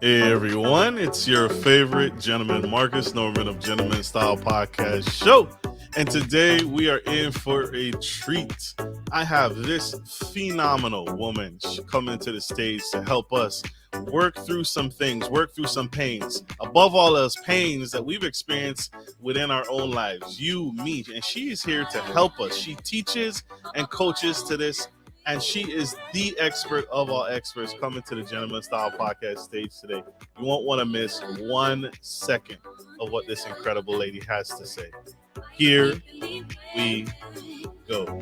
Hey everyone, it's your favorite gentleman, Marcus Norman of Gentleman Style Podcast Show. And today we are in for a treat. I have this phenomenal woman coming to the stage to help us work through some things, work through some pains. Above all those pains that we've experienced within our own lives, you, me, and she is here to help us. She teaches and coaches to this. And she is the expert of all experts coming to the Gentleman Style Podcast stage today. You won't want to miss 1 second of what this incredible lady has to say. Here we go.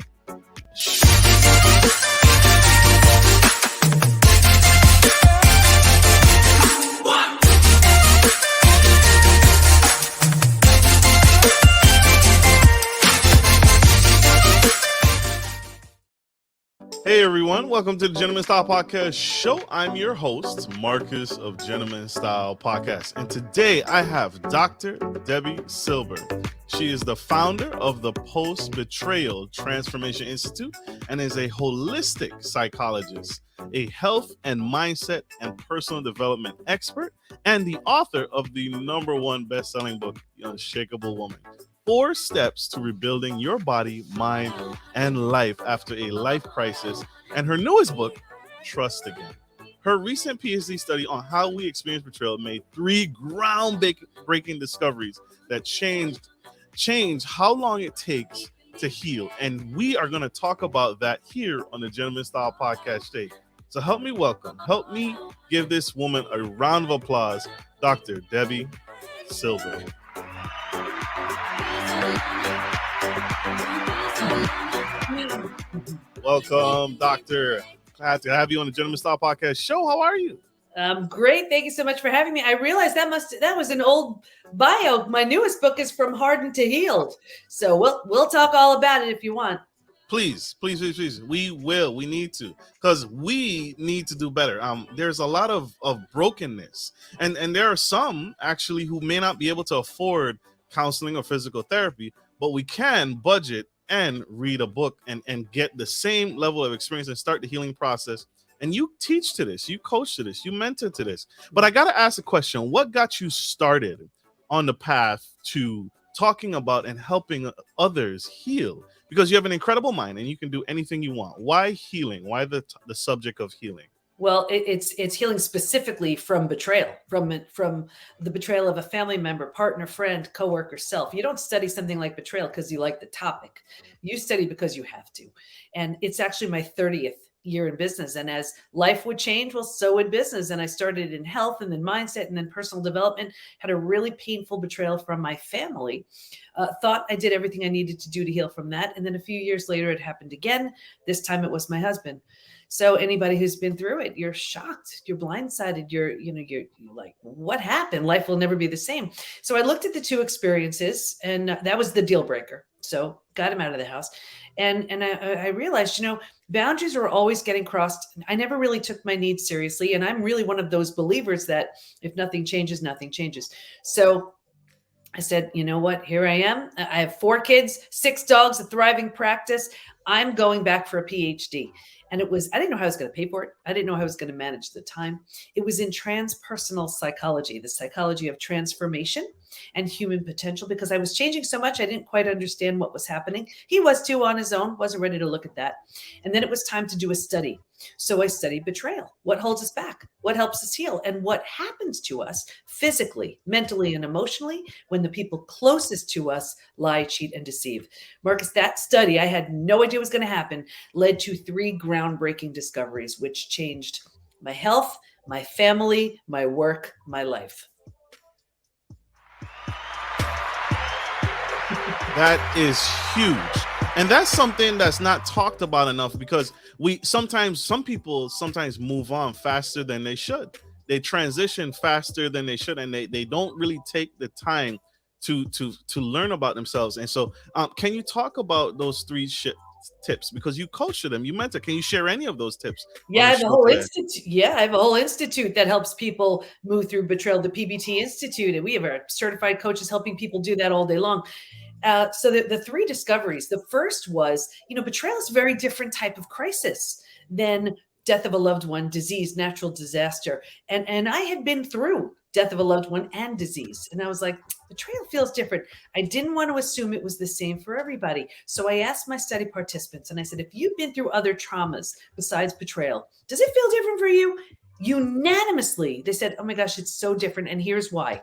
Hey everyone, welcome to the Gentleman Style Podcast Show. I'm your host, Marcus of Gentleman Style Podcast. And today I have Dr. Debbie Silber. She is the founder of the Betrayal Transformation Institute and is a holistic psychologist, a health and mindset and personal development expert, and the author of the #1 best-selling book, The Unshakable Woman. 4 steps to rebuilding your body, mind, and life after a life crisis, and her newest book, Trust Again. Her recent PhD study on how we experience betrayal made 3 groundbreaking discoveries that change how long it takes to heal. And we are going to talk about that here on the Gentleman Style Podcast stage. So help me give this woman a round of applause, Dr. Debbie Silber. Welcome, Doctor. Glad to have you on the Gentleman Style Podcast Show. How are you? Great. Thank you so much for having me. I realized that was an old bio. My newest book is From Hardened to Healed. So we'll talk all about it if you want. Please. We will. We need to, because we need to do better. There's a lot of brokenness, and there are some actually who may not be able to afford counseling or physical therapy, but we can budget and read a book and get the same level of experience and start the healing process. And you teach to this, you coach to this, you mentor to this. But I got to ask a question. What got you started on the path to talking about and helping others heal? Because you have an incredible mind and you can do anything you want. Why healing? Why the subject of healing? Well, it's healing specifically from betrayal, from the betrayal of a family member, partner, friend, coworker, self. You don't study something like betrayal because you like the topic. You study because you have to. And it's actually my 30th year in business. And as life would change, well, so would business. And I started in health and then mindset and then personal development, had a really painful betrayal from my family. Thought I did everything I needed to do to heal from that. And then a few years later, it happened again. This time it was my husband. So anybody who's been through it, you're shocked, you're blindsided, you're like, what happened? Life will never be the same. So I looked at the 2 experiences, and that was the deal breaker. So got him out of the house. And I realized, boundaries are always getting crossed. I never really took my needs seriously. And I'm really one of those believers that if nothing changes, nothing changes. So I said, you know what? Here I am. I have 4 kids, 6 dogs, a thriving practice. I'm going back for a PhD. And I didn't know how I was going to pay for it. I didn't know how I was going to manage the time. It was in transpersonal psychology, the psychology of transformation and human potential, because I was changing so much. I didn't quite understand what was happening. He was too on his own, wasn't ready to look at that. And then it was time to do a study. So I studied betrayal. What holds us back? What helps us heal? And what happens to us physically, mentally, and emotionally when the people closest to us lie, cheat, and deceive? Marcus, that study, I had no idea was going to happen, led to 3 groundbreaking discoveries, which changed my health, my family, my work, my life. That is huge. And that's something that's not talked about enough, because some people move on faster than they should. They transition faster than they should, and they don't really take the time to learn about themselves. And so can you talk about those 3 tips, because you coach them, you mentor? Can you share any of those tips? Yeah, I have a whole institute. Yeah, I have a whole institute that helps people move through betrayal, the PBT Institute, and we have our certified coaches helping people do that all day long. So the 3 discoveries. The first was, betrayal is a very different type of crisis than death of a loved one, disease, natural disaster. And I had been through death of a loved one and disease. And I was like, betrayal feels different. I didn't want to assume it was the same for everybody. So I asked my study participants and I said, if you've been through other traumas besides betrayal, does it feel different for you? Unanimously, they said, oh my gosh, it's so different. And here's why.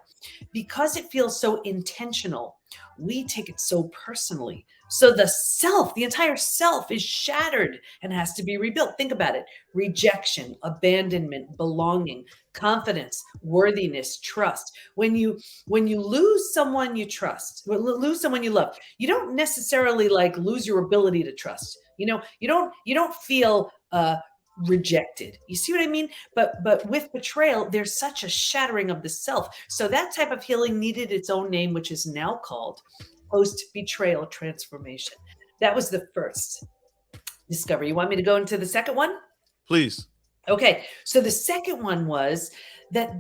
Because it feels so intentional, we take it so personally. So the self, the entire self is shattered and has to be rebuilt. Think about it. Rejection, abandonment, belonging, confidence, worthiness, trust. When you lose someone you trust, lose someone you love, you don't necessarily like lose your ability to trust. You don't feel rejected. You see what I mean? But with betrayal, there's such a shattering of the self. So that type of healing needed its own name, which is now called post-betrayal transformation. That was the first discovery. You want me to go into the second one? Please. Okay. So the second one was that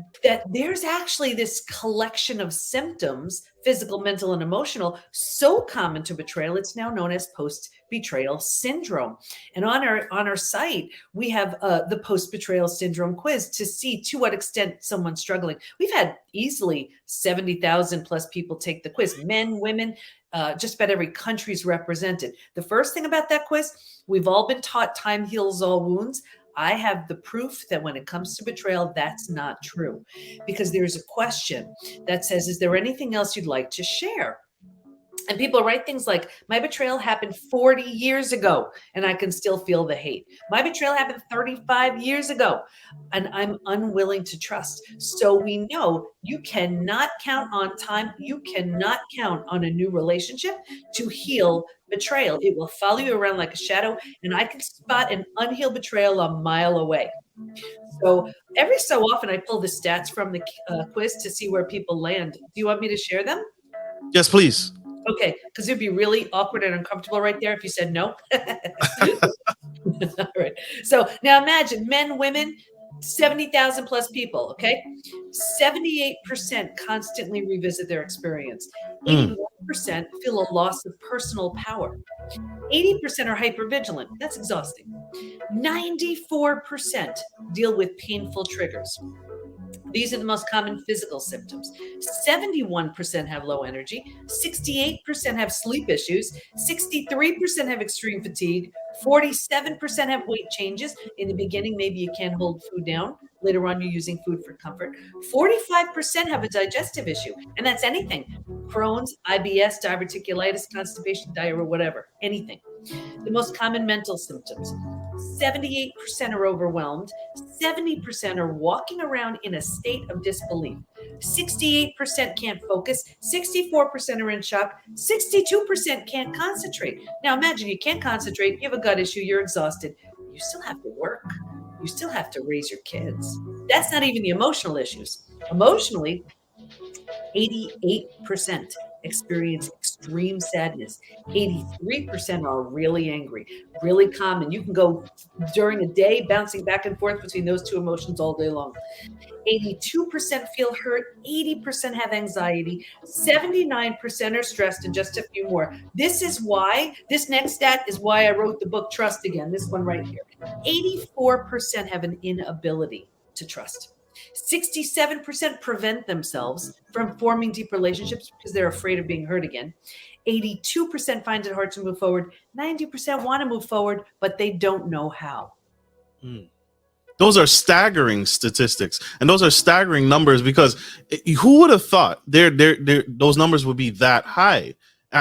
there's actually this collection of symptoms, physical, mental, and emotional, so common to betrayal, it's now known as post-betrayal syndrome. And on our site, we have the post-betrayal syndrome quiz to see to what extent someone's struggling. We've had easily 70,000 plus people take the quiz, men, women, just about every country's represented. The first thing about that quiz, we've all been taught time heals all wounds. I have the proof that when it comes to betrayal, that's not true, because there's a question that says, is there anything else you'd like to share? And people write things like, my betrayal happened 40 years ago and I can still feel the hate. My betrayal happened 35 years ago and I'm unwilling to trust. So we know you cannot count on time. You cannot count on a new relationship to heal betrayal. It will follow you around like a shadow, and I can spot an unhealed betrayal a mile away. So every so often I pull the stats from the quiz to see where people land. Do you want me to share them? Yes, please. Okay, because it'd be really awkward and uncomfortable right there if you said no. All right. So now imagine men, women, 70,000 plus people. Okay. 78% constantly revisit their experience. 81% feel a loss of personal power. 80% are hypervigilant. That's exhausting. 94% deal with painful triggers. These are the most common physical symptoms. 71% have low energy, 68% have sleep issues, 63% have extreme fatigue, 47% have weight changes. In the beginning, maybe you can't hold food down. Later on, you're using food for comfort. 45% have a digestive issue, and that's anything. Crohn's, IBS, diverticulitis, constipation, diarrhea, whatever, anything. The most common mental symptoms. 78% are overwhelmed. 70% are walking around in a state of disbelief. 68% can't focus. 64% are in shock. 62% can't concentrate. Now imagine you can't concentrate. You have a gut issue. You're exhausted. You still have to work. You still have to raise your kids. That's not even the emotional issues. Emotionally, 88% experience extreme sadness. 83% are really angry, really common. You can go during a day bouncing back and forth between those two emotions all day long. 82% feel hurt, 80% have anxiety, 79% are stressed, and just a few more. This next stat is why I wrote the book Trust Again, this one right here. 84% have an inability to trust. 67% prevent themselves from forming deep relationships because they're afraid of being hurt again. 82% find it hard to move forward. 90% want to move forward, but they don't know how. Those are staggering statistics, and those are staggering numbers, because who would have thought those numbers would be that high?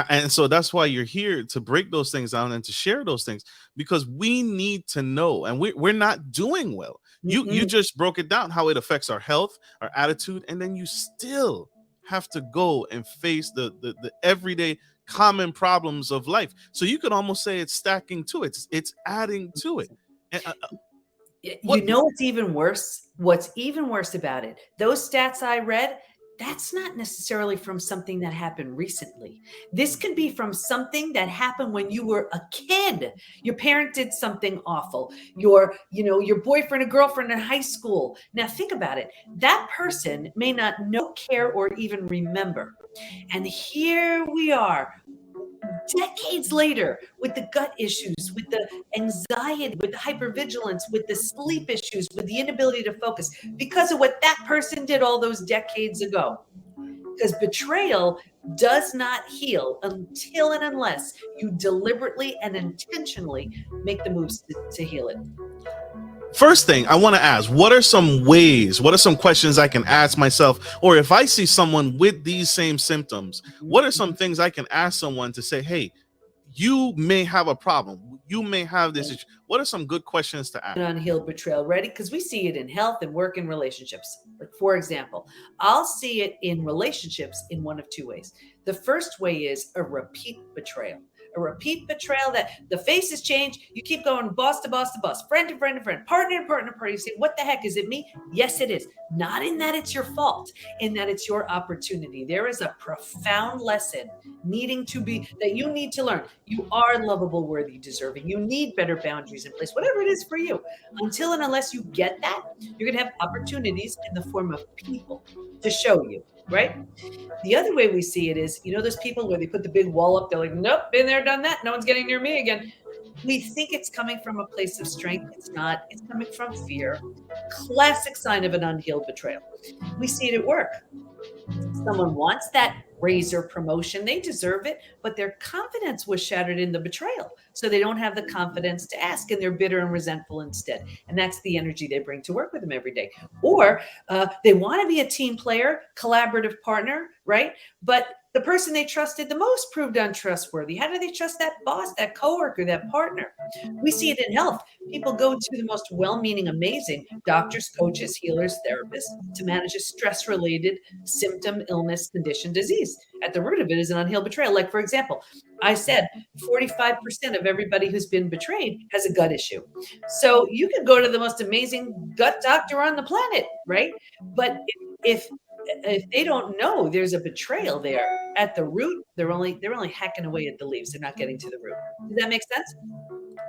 And so that's why you're here, to break those things down and to share those things, because we need to know, and we're not doing well. You just broke it down, how it affects our health, our attitude, and then you still have to go and face the everyday common problems of life. So you could almost say it's stacking to it. It's adding to it. And, you know what's even worse? What's even worse about it, those stats I read, that's not necessarily from something that happened recently. This could be from something that happened when you were a kid. Your parent did something awful. Your boyfriend or girlfriend in high school. Now think about it. That person may not know, care, or even remember. And here we are, decades later, with the gut issues, with the anxiety, with the hypervigilance, with the sleep issues, with the inability to focus, because of what that person did all those decades ago. Because betrayal does not heal until and unless you deliberately and intentionally make the moves to heal it. First thing I want to ask, what are some ways, what are some questions I can ask myself? Or if I see someone with these same symptoms, what are some things I can ask someone to say, hey, you may have a problem. You may have this issue. What are some good questions to ask? Unhealed betrayal, ready? Because we see it in health and work and relationships. Like, for example, I'll see it in relationships in one of two ways. The first way is a repeat betrayal. A repeat betrayal that the faces change. You keep going boss to boss to boss, friend to friend to friend, partner to partner to partner. You say, what the heck? Is it me? Yes, it is. Not in that it's your fault, in that it's your opportunity. There is a profound lesson needing to be, that you need to learn. You are lovable, worthy, deserving. You need better boundaries in place, whatever it is for you. Until and unless you get that, you're going to have opportunities in the form of people to show you, right? The other way we see it is, those people where they put the big wall up, they're like, nope, been there, done that. No one's getting near me again. We think it's coming from a place of strength. It's not. It's coming from fear. Classic sign of an unhealed betrayal. We see it at work. Someone wants that raise or promotion. They deserve it, but their confidence was shattered in the betrayal. So they don't have the confidence to ask, and they're bitter and resentful instead. And that's the energy they bring to work with them every day. Or they want to be a team player, collaborative partner, right? But the person they trusted the most proved untrustworthy. How do they trust that boss, that coworker, that partner? We see it in health. People go to the most well-meaning, amazing doctors, coaches, healers, therapists to manage a stress-related symptom, illness, condition, disease. At the root of it is an unhealed betrayal. Like, for example, I said 45% of everybody who's been betrayed has a gut issue. So you could go to the most amazing gut doctor on the planet, right? But if they don't know there's a betrayal there at the root, they're only hacking away at the leaves. They're not getting to the root. Does that make sense?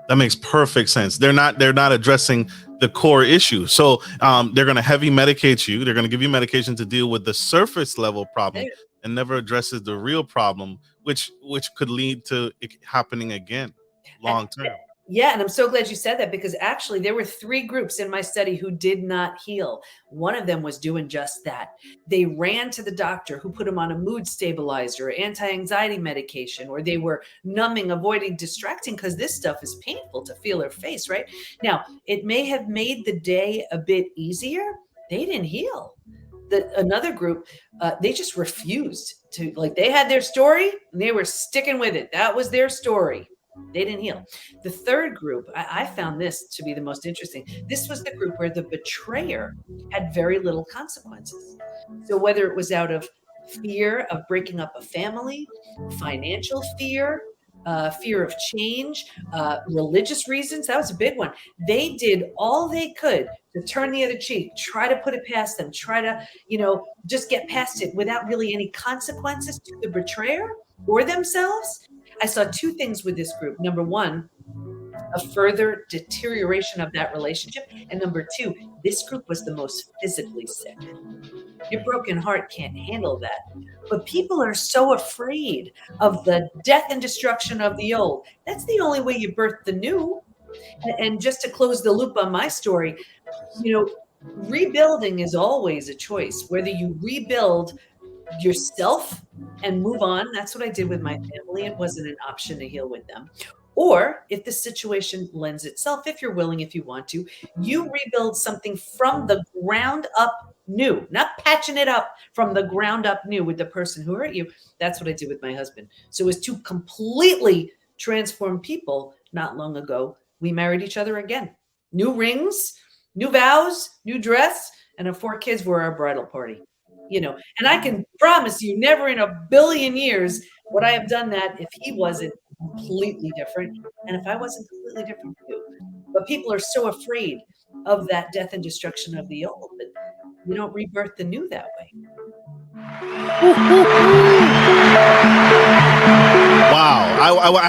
That makes perfect sense. They're not addressing the core issue. So they're going to heavy medicate you. They're going to give you medication to deal with the surface level problem and never addresses the real problem, which could lead to it happening again long term. Yeah, and I'm so glad you said that, because actually there were 3 groups in my study who did not heal. One of them was doing just that. They ran to the doctor, who put them on a mood stabilizer, anti-anxiety medication, or they were numbing, avoiding, distracting, because this stuff is painful to feel or face, right? Now, it may have made the day a bit easier. They didn't heal. Another group, they just refused to, like, they had their story and they were sticking with it. That was their story. They didn't heal. The third group, I found this to be the most interesting. This was the group where the betrayer had very little consequences. So whether it was out of fear of breaking up a family, financial fear, fear of change, religious reasons, that was a big one. They did all they could to turn the other cheek, try to put it past them, try to, just get past it without really any consequences to the betrayer or themselves. I saw 2 things with this group. Number 1, a further deterioration of that relationship. And number 2, this group was the most physically sick. Your broken heart can't handle that. But people are so afraid of the death and destruction of the old. That's the only way you birth the new. And just to close the loop on my story, rebuilding is always a choice. Whether you rebuild yourself and move on. That's what I did with my family. It wasn't an option to heal with them. Or if the situation lends itself, if you're willing, if you want to, you rebuild something from the ground up new, not patching it up, from the ground up new with the person who hurt you. That's what I did with my husband. So it was 2 completely transformed people. Not long ago, we married each other again. New rings, new vows, new dress, and our 4 kids were our bridal party. And I can promise you, never in a billion years would I have done that if he wasn't completely different, and if I wasn't completely different too. But people are so afraid of that death and destruction of the old that you don't rebirth the new that way. Wow, I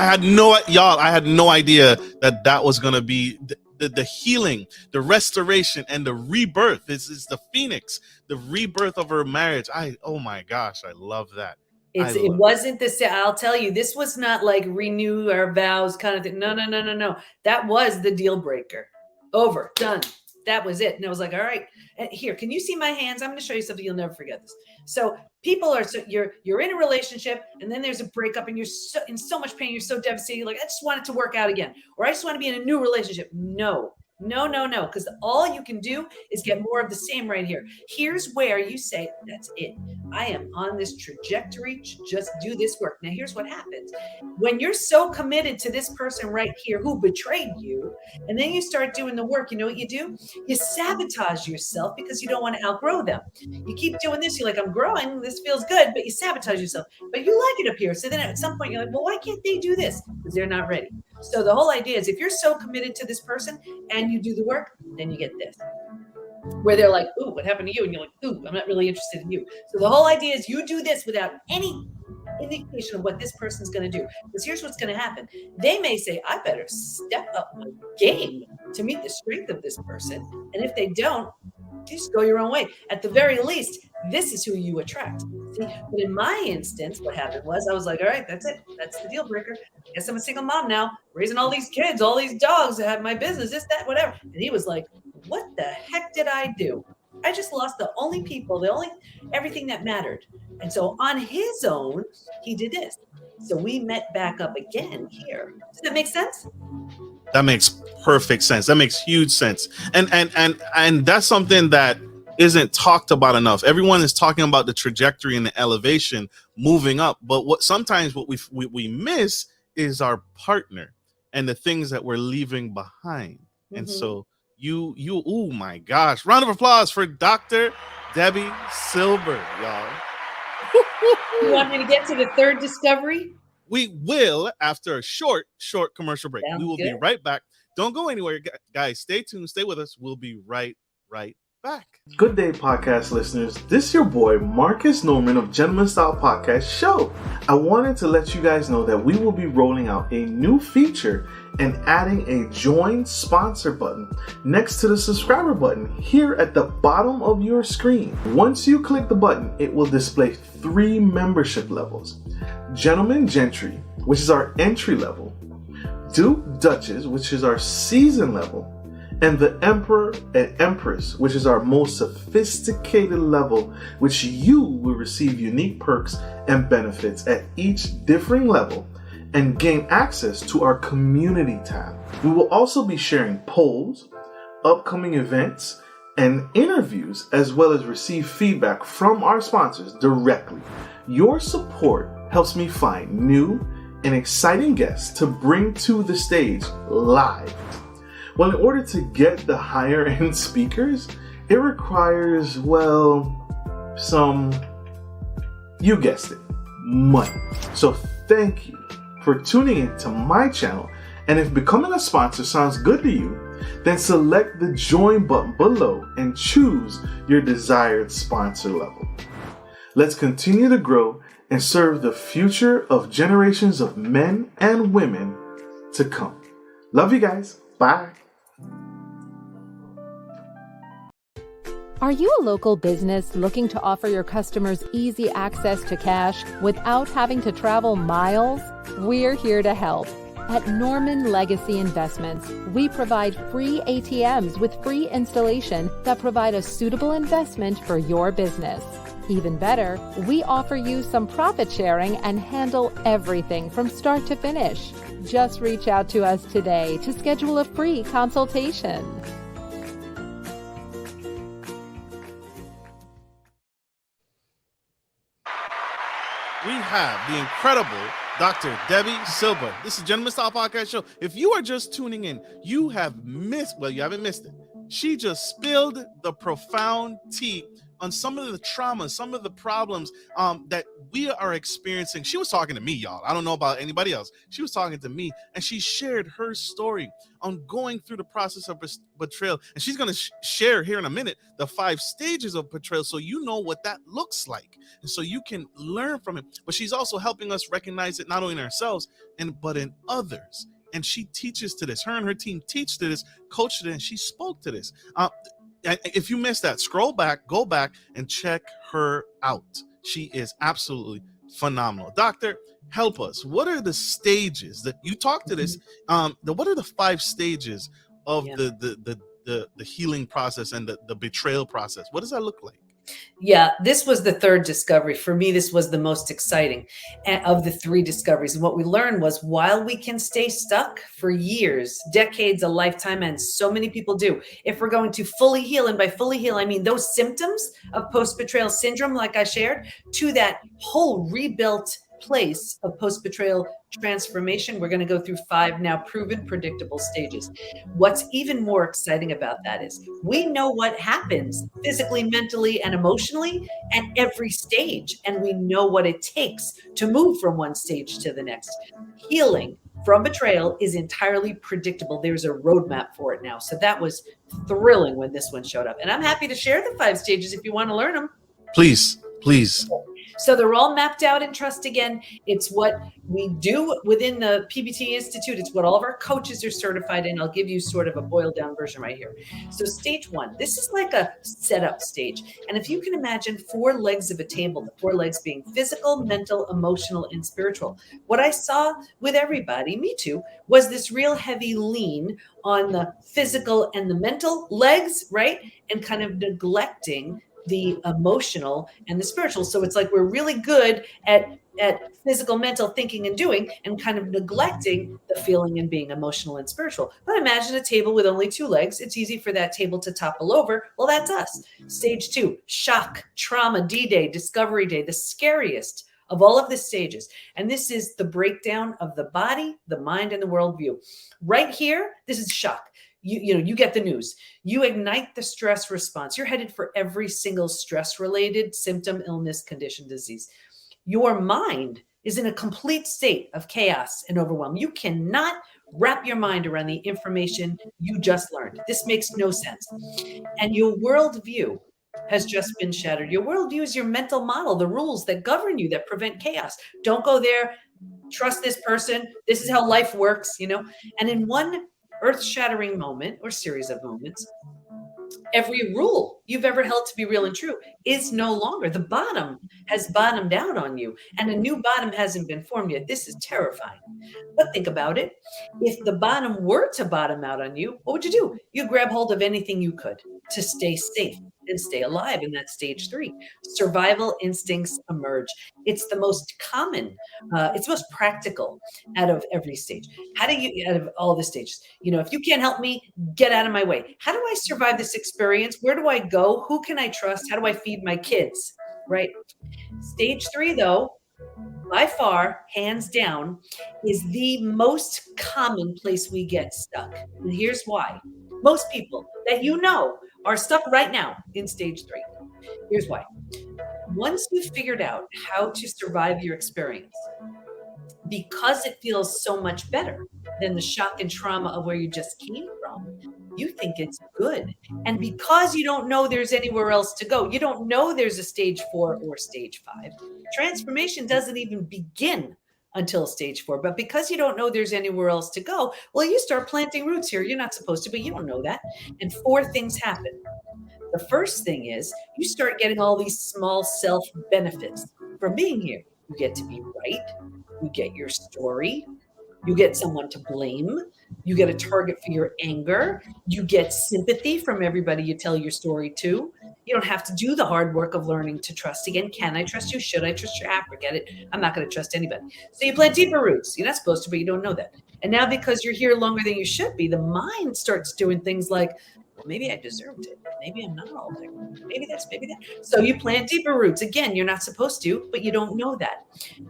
had no idea that was gonna be the healing, the restoration, and the rebirth. This is the phoenix, the rebirth of her marriage. Oh my gosh, I love that. It wasn't this. I'll tell you, this was not like renew our vows kind of thing. No. That was the deal breaker. Over, done. That was it. And I was like, all right, and here, can you see my hands? I'm going to show you something. You'll never forget this. So people are, you're in a relationship and then there's a breakup and you're in so much pain. You're so devastated. You're like, I just want it to work out again. Or I just want to be in a new relationship. No. Because all you can do is get more of the same right here. Here's where you say, that's it. I am on this trajectory to just do this work. Now, here's what happens. When you're so committed to this person right here who betrayed you, and then you start doing the work, you know what you do? You sabotage yourself because you don't want to outgrow them. You keep doing this. You're like, I'm growing. This feels good, but you sabotage yourself. But you like it up here. So then at some point, you're like, well, why can't they do this? Because they're not ready. So the whole idea is if you're so committed to this person and you do the work, then you get this. Where they're like, ooh, what happened to you? And you're like, ooh, I'm not really interested in you. So the whole idea is you do this without any indication of what this person's going to do. Because here's what's going to happen. They may say, I better step up my game to meet the strength of this person. And if they don't, you just go your own way. At the very least, this is who you attract. See? But in my instance, what happened was I was like, all right, that's it. That's the deal breaker. I guess I'm a single mom now, raising all these kids, all these dogs that have my business, this, that, whatever. And he was like, what the heck did I do? I just lost the only people, everything that mattered. And so on his own, he did this. So we met back up again here. Does that make sense? That makes perfect sense. That makes huge sense. And that's something that isn't talked about enough. Everyone is talking about the trajectory and the elevation moving up, but what we miss is our partner and the things that we're leaving behind. Mm-hmm. And so you oh my gosh, round of applause for Dr. Debbie Silber, y'all. You want me to get to the third discovery? We will after a short commercial break. Sounds we will good. be right back. Don't go anywhere, guys. Stay tuned. Stay with us. We'll be right back. Good day, podcast listeners. This is your boy, Marcus Norman of Gentleman Style Podcast Show. I wanted to let you guys know that we will be rolling out a new feature and adding a join sponsor button next to the subscriber button here at the bottom of your screen. Once you click the button, it will display 3 membership levels. Gentleman Gentry, which is our entry level, Duke Duchess, which is our season level, and the Emperor and Empress, which is our most sophisticated level, which you will receive unique perks and benefits at each differing level and gain access to our community tab. We will also be sharing polls, upcoming events, and interviews, as well as receive feedback from our sponsors directly. Your support helps me find new and exciting guests to bring to the stage live. Well, in order to get the higher end speakers, it requires, you guessed it, money. So thank you for tuning in to my channel. And if becoming a sponsor sounds good to you, then select the join button below and choose your desired sponsor level. Let's continue to grow and serve the future of generations of men and women to come. Love you guys. Bye. Are you a local business looking to offer your customers easy access to cash without having to travel miles? We're here to help. At Norman Legacy Investments, we provide free ATMs with free installation that provide a suitable investment for your business. Even better, we offer you some profit sharing and handle everything from start to finish. Just reach out to us today to schedule a free consultation. We have the incredible Dr. Debbie Silber. This is Gentleman Style Podcast Show. If you are just tuning in, you haven't missed it. She just spilled the profound tea on some of the trauma, some of the problems that we are experiencing. She was talking to me, y'all. I don't know about anybody else. She was talking to me, and she shared her story on going through the process of betrayal. And she's going to share here in a minute the 5 stages of betrayal, so you know what that looks like, and so you can learn from it. But she's also helping us recognize it not only in ourselves, but in others. And she teaches to this. Her and her team teach to this, coach to this, and she spoke to this. If you missed that, scroll back, go back, and check her out. She is absolutely phenomenal. Doctor, help us. What are the stages that you talk to this? What are the 5 stages of the healing process and the betrayal process? What does that look like? Yeah, this was the third discovery. For me, this was the most exciting of the 3 discoveries. And what we learned was while we can stay stuck for years, decades, a lifetime, and so many people do, if we're going to fully heal, and by fully heal, I mean those symptoms of post-betrayal syndrome, like I shared, to that whole rebuilt place of post-betrayal transformation, we're going to go through 5 now proven predictable stages. What's even more exciting about that is we know what happens physically, mentally, and emotionally at every stage, and we know what it takes to move from one stage to the next. Healing from betrayal is entirely predictable. There's a roadmap for it now. So that was thrilling when this one showed up. And I'm happy to share the 5 stages if you want to learn them. Please, please. So they're all mapped out in Trust Again. It's what we do within the PBT Institute. It's what all of our coaches are certified in. I'll give you sort of a boiled down version right here. So stage 1, this is like a setup stage. And if you can imagine 4 legs of a table, the 4 legs being physical, mental, emotional, and spiritual. What I saw with everybody, me too, was this real heavy lean on the physical and the mental legs, right? And kind of neglecting the emotional and the spiritual. So it's like we're really good at physical, mental thinking and doing, and kind of neglecting the feeling and being emotional and spiritual. But imagine a table with only 2 legs. It's easy for that table to topple over. Well, that's us. Stage 2, shock, trauma, D-Day, discovery day, the scariest of all of the stages. And this is the breakdown of the body, the mind, and the worldview. Right here, this is shock. You get the news. You ignite the stress response. You're headed for every single stress-related symptom, illness, condition, disease. Your mind is in a complete state of chaos and overwhelm. You cannot wrap your mind around the information you just learned. This makes no sense. And your worldview has just been shattered. Your worldview is your mental model, the rules that govern you, that prevent chaos. Don't go there. Trust this person. This is how life works, And in one earth-shattering moment or series of moments, every rule you've ever held to be real and true is no longer. The bottom has bottomed out on you, and a new bottom hasn't been formed yet. This is terrifying. But think about it. If the bottom were to bottom out on you, what would you do? You grab hold of anything you could to stay safe and stay alive in that stage 3. Survival instincts emerge. It's the most common, it's the most practical out of every stage. How do you, out of all the stages, if you can't help me, get out of my way. How do I survive this experience? Where do I go? Who can I trust? How do I feed my kids? Right? Stage 3, though, by far, hands down, is the most common place we get stuck. And here's why. Most people that are stuck right now in stage 3. Here's why. Once you've figured out how to survive your experience, because it feels so much better than the shock and trauma of where you just came from, you think it's good. And because you don't know there's anywhere else to go, you don't know there's a stage 4 or stage 5, transformation doesn't even begin until stage 4. But because you don't know there's anywhere else to go, well, you start planting roots here. You're not supposed to, but you don't know that. And 4 things happen. The first thing is you start getting all these small self benefits from being here. You get to be right. You get your story. You get someone to blame. You get a target for your anger. You get sympathy from everybody you tell your story to. You don't have to do the hard work of learning to trust again. Can I trust you? Should I trust you? Forget it. I'm not going to trust anybody. So you plant deeper roots. You're not supposed to, but you don't know that. And now because you're here longer than you should be, the mind starts doing things like, well, maybe I deserved it. Maybe I'm not all there. Maybe this, maybe that. So you plant deeper roots. Again, you're not supposed to, but you don't know that.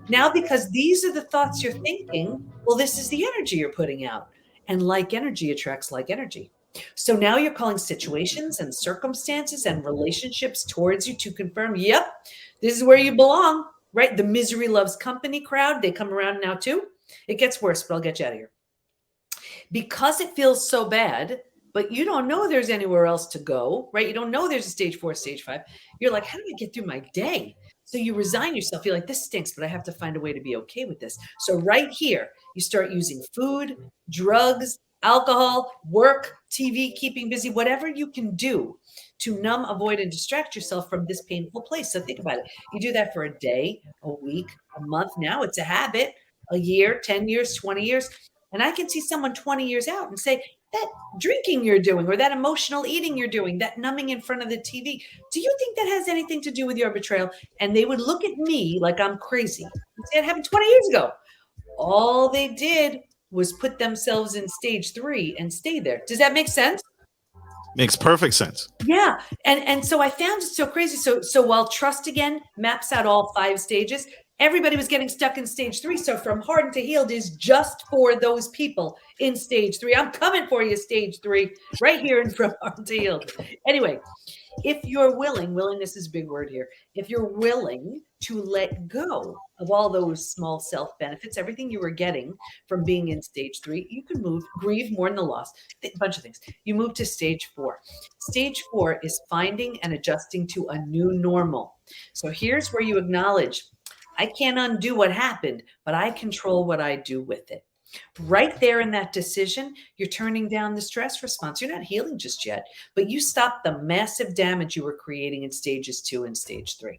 Now, because these are the thoughts you're thinking, well, this is the energy you're putting out. And like energy attracts like energy. So now you're calling situations and circumstances and relationships towards you to confirm, yep, this is where you belong, right? The misery loves company crowd, they come around now too. It gets worse, but I'll get you out of here. Because it feels so bad, but you don't know there's anywhere else to go, right? You don't know there's a stage 4, stage 5. You're like, how do I get through my day? So you resign yourself. You're like, this stinks, but I have to find a way to be okay with this. So right here, you start using food, drugs, alcohol, work, TV, keeping busy, whatever you can do to numb, avoid, and distract yourself from this painful place. So think about it. You do that for a day, a week, a month. Now it's a habit, a year, 10 years, 20 years. And I can see someone 20 years out and say, that drinking you're doing, or that emotional eating you're doing, that numbing in front of the TV, do you think that has anything to do with your betrayal? And they would look at me like I'm crazy and say it happened 20 years ago. All they did was put themselves in stage 3 and stay there. Does that make sense? Makes perfect sense. Yeah. And so I found it so crazy. So while trust again maps out all 5 stages, everybody was getting stuck in stage 3. So from hardened to healed is just for those people in stage 3. I'm coming for you, stage 3, right here in from hardened to healed. Anyway, if you're willing, willingness is a big word here. If you're willing to let go of all those small self benefits, everything you were getting from being in stage 3, you can grieve, mourn the loss, a bunch of things. You move to stage 4. Stage 4 is finding and adjusting to a new normal. So here's where you acknowledge, I can't undo what happened, but I control what I do with it. Right there in that decision, you're turning down the stress response. You're not healing just yet, but you stop the massive damage you were creating in stages 2 and stage 3.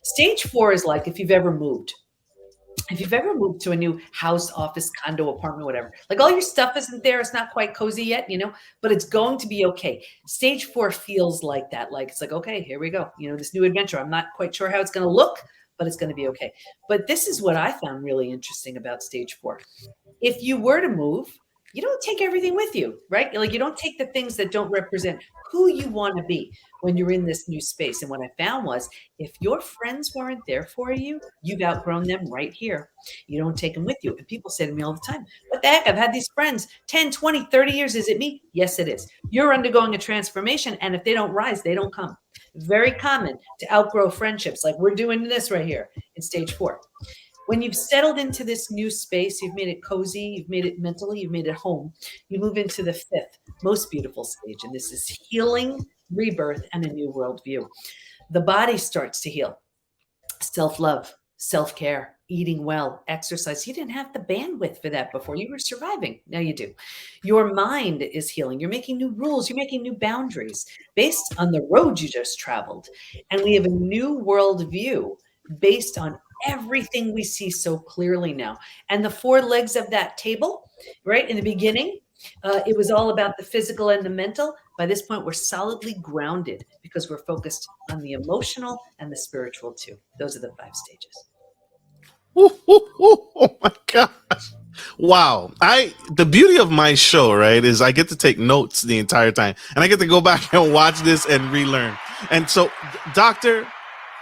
Stage 4 is like if you've ever moved. If you've ever moved to a new house, office, condo, apartment, whatever, like all your stuff isn't there. It's not quite cozy yet, but it's going to be okay. Stage 4 feels like that. Like it's like, okay, here we go. This new adventure. I'm not quite sure how it's going to look, but it's going to be okay. But this is what I found really interesting about stage 4. If you were to move, you don't take everything with you, right? Like you don't take the things that don't represent who you want to be when you're in this new space. And what I found was if your friends weren't there for you, you've outgrown them right here. You don't take them with you. And people say to me all the time, what the heck? I've had these friends 10, 20, 30 years. Is it me? Yes, it is. You're undergoing a transformation. And if they don't rise, they don't come. Very common to outgrow friendships. Like we're doing this right here in stage 4. When you've settled into this new space, you've made it cozy, you've made it mentally, you've made it home, you move into the 5th most beautiful stage. And this is healing, rebirth, and a new worldview. The body starts to heal. Self-love, self-care, eating well, exercise. You didn't have the bandwidth for that before. You were surviving. Now you do. Your mind is healing. You're making new rules. You're making new boundaries based on the road you just traveled. And we have a new worldview based on everything we see so clearly now. And the 4 legs of that table, right? In the beginning, it was all about the physical and the mental. By this point, we're solidly grounded because we're focused on the emotional and the spiritual too. Those are the 5 stages. Oh my gosh. Wow. The beauty of my show, right, is I get to take notes the entire time and I get to go back and watch this and relearn. And so, Doctor,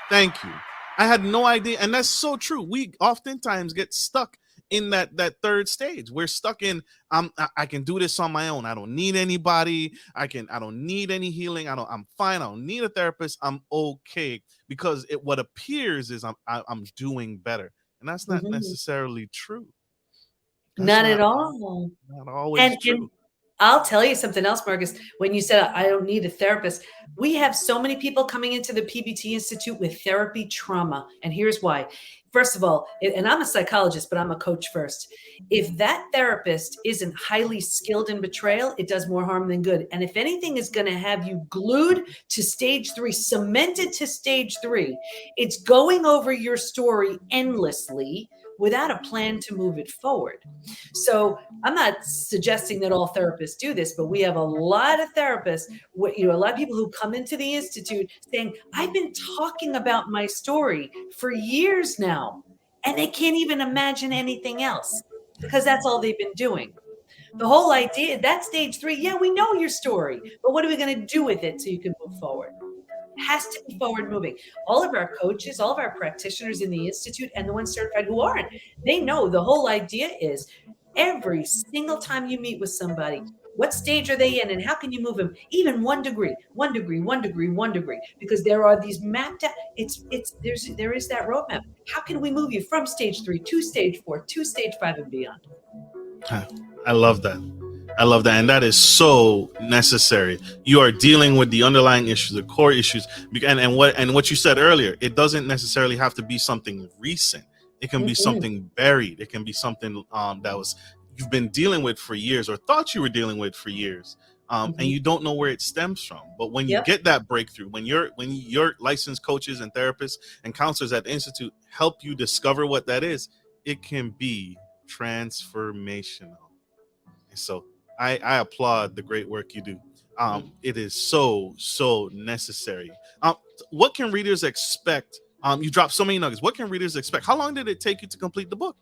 thank you. I had no idea. And that's so true. We oftentimes get stuck in that 3rd stage. We're stuck in, I can do this on my own. I don't need anybody. I don't need any healing. I'm fine. I don't need a therapist. I'm okay. Because what appears is I'm doing better. And that's not necessarily true. Not at all. Not always true. And I'll tell you something else, Marcus. When you said, I don't need a therapist, we have so many people coming into the PBT Institute with therapy trauma. And here's why. First of all, and I'm a psychologist, but I'm a coach first. If that therapist isn't highly skilled in betrayal, it does more harm than good. And if anything is going to have you glued to stage 3, cemented to stage 3, it's going over your story endlessly without a plan to move it forward. So I'm not suggesting that all therapists do this, but we have a lot of therapists, a lot of people who come into the Institute saying, I've been talking about my story for years now, and they can't even imagine anything else because that's all they've been doing. The whole idea, that stage 3, yeah, we know your story, but what are we going to do with it so you can move forward? Has to be forward moving. All of our coaches, all of our practitioners in the Institute and the ones certified who aren't, they know the whole idea is every single time you meet with somebody, what stage are they in and how can you move them? Even 1 degree, 1 degree, 1 degree, 1 degree, because there are these mapped out, there is that roadmap. How can we move you from stage 3 to stage 4 to stage 5 and beyond? I love that. And that is so necessary. You are dealing with the underlying issues, the core issues, and what you said earlier. It doesn't necessarily have to be something recent. It can be something buried. It can be something that you've been dealing with for years or thought you were dealing with for years. and you don't know where it stems from. But when you get that breakthrough, when your licensed coaches and therapists and counselors at the Institute help you discover what that is, it can be transformational. And so I applaud the great work you do. It is so necessary. What can readers expect? You dropped so many nuggets. What can readers expect? How long did it take you to complete the book?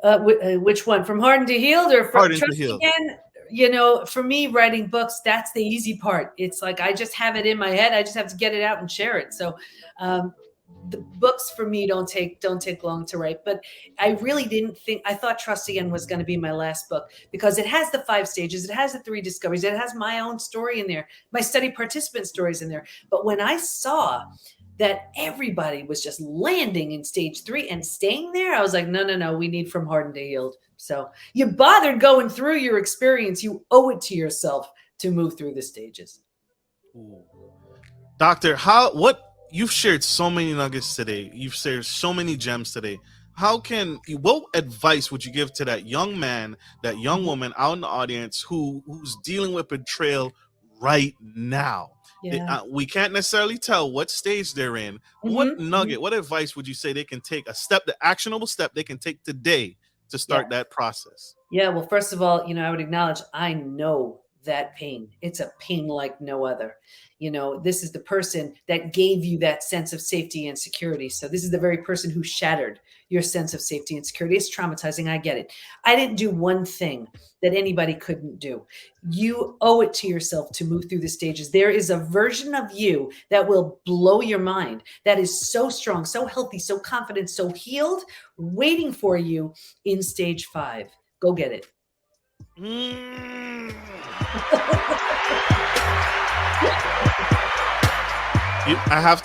Which one? From Hardened to Healed or from Hardened to Trust Healed? Again? For me, writing books, that's the easy part. It's like I just have it in my head. I just have to get it out and share it. So the books for me don't take long to write. But I really didn't think, I thought Trust Again was going to be my last book because it has the 5 stages. It has the 3 discoveries. It has my own story in there, my study participant stories in there. But when I saw that everybody was just landing in stage 3 and staying there, I was like, no, we need From Hardened to Healed. So you bothered going through your experience. You owe it to yourself to move through the stages. Ooh. Doctor, you've shared so many nuggets today. You've shared so many gems today. What advice would you give to that young man, that young woman out in the audience who's dealing with betrayal right now? Yeah. We can't necessarily tell what stage they're in. What nugget, what advice would you say they can take, the actionable step they can take today to start that process? Yeah. Well, first of all, I would acknowledge, I know that pain. It's a pain like no other. This is the person that gave you that sense of safety and security. So this is the very person who shattered your sense of safety and security. It's traumatizing. I get it. I didn't do one thing that anybody couldn't do. You owe it to yourself to move through the stages. There is a version of you that will blow your mind, that is so strong, so healthy, so confident, so healed, waiting for you in stage 5. Go get it. I have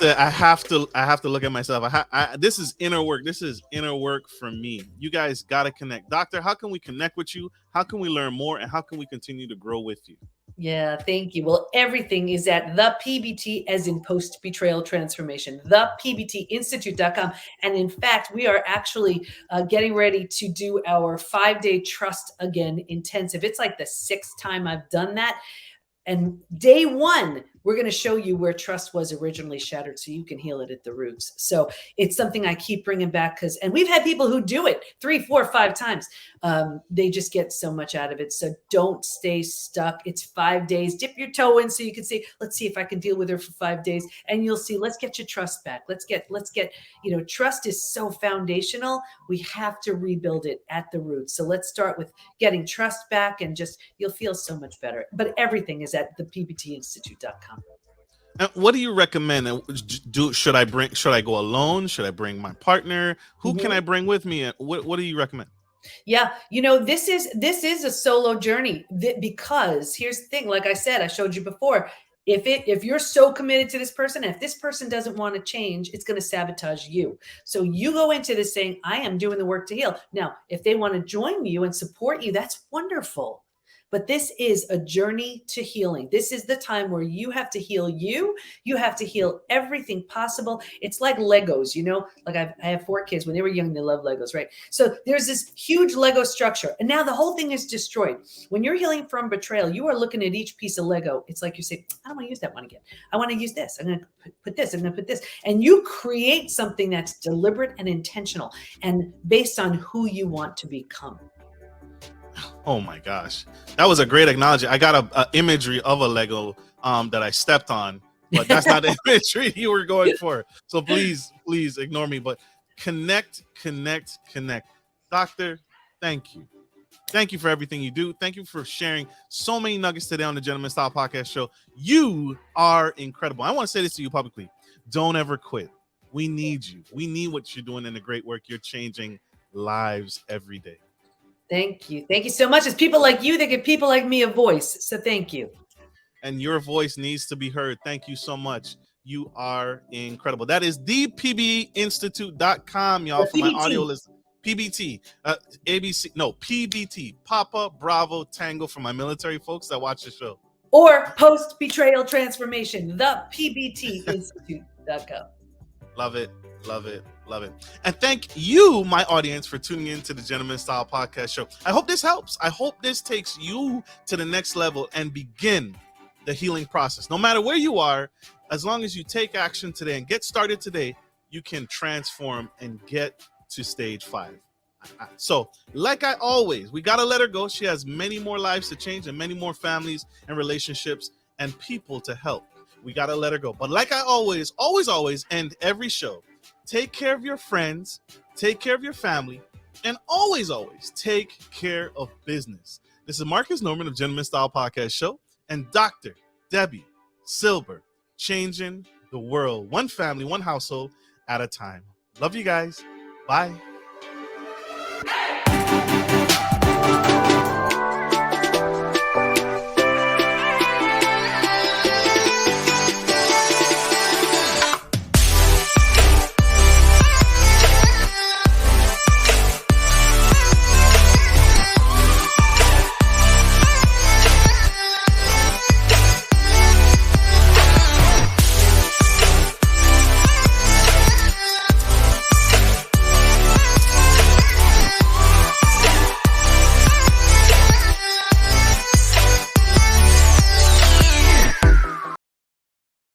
to look at myself. This is inner work. This is inner work for me. You guys got to connect. Doctor, how can we connect with you? How can we learn more? And how can we continue to grow with you? Yeah, thank you. Well, everything is at the PBT, as in post-betrayal transformation, thepbtinstitute.com. And in fact, we are actually getting ready to do our 5-day Trust Again intensive. It's like the 6th time I've done that. And day 1, we're going to show you where trust was originally shattered so you can heal it at the roots. So it's something I keep bringing back and we've had people who do it 3, 4, 5 times. They just get so much out of it. So don't stay stuck. It's 5 days. Dip your toe in so you can see, let's see if I can deal with her for 5 days. And you'll see, let's get your trust back. Let's get, trust is so foundational. We have to rebuild it at the roots. So let's start with getting trust back and you'll feel so much better. But everything is at thepbtinstitute.com. And what do you recommend? Should I go alone? Should I bring my partner? Who can I bring with me? What do you recommend? Yeah, this is a solo journey because here's the thing. Like I said, I showed you before. If you're so committed to this person, if this person doesn't want to change, it's going to sabotage you. So you go into this saying, I am doing the work to heal. Now, if they want to join you and support you, that's wonderful. But this is a journey to healing. This is the time where you have to heal you. You have to heal everything possible. It's like Legos, like I have 4 kids. When they were young, they loved Legos, right? So there's this huge Lego structure. And now the whole thing is destroyed. When you're healing from betrayal, you are looking at each piece of Lego. It's like you say, I don't want to use that one again. I want to use this. I'm going to put this. I'm going to put this. And you create something that's deliberate and intentional and based on who you want to become. Oh my gosh, that was a great analogy. I got a imagery of a Lego that I stepped on, but that's not the imagery you were going for. So please ignore me. But connect. Doctor, thank you. Thank you for everything you do. Thank you for sharing so many nuggets today on the Gentleman Style Podcast Show. You are incredible. I want to say this to you publicly. Don't ever quit. We need you. We need what you're doing and the great work. You're changing lives every day. Thank you. Thank you so much. It's people like you that give people like me a voice. So thank you. And your voice needs to be heard. Thank you so much. You are incredible. That is thepbinstitute.com, y'all, for my audio list. PBT, PBT, Papa Bravo Tango, for my military folks that watch the show. Or post-betrayal transformation, thepbtinstitute.com. Love it. Love it. And thank you, my audience, for tuning in to the Gentleman Style Podcast Show. I hope this helps. I hope this takes you to the next level and begin the healing process. No matter where you are, as long as you take action today and get started today, you can transform and get to stage 5. So, like I always, we got to let her go. She has many more lives to change and many more families and relationships and people to help. We got to let her go. But like I always end every show, take care of your friends, take care of your family, and always take care of business. This is Marcus Norman of Gentleman Style Podcast Show and Dr. Debbie Silber, changing the world, one family, one household at a time. Love you guys. Bye.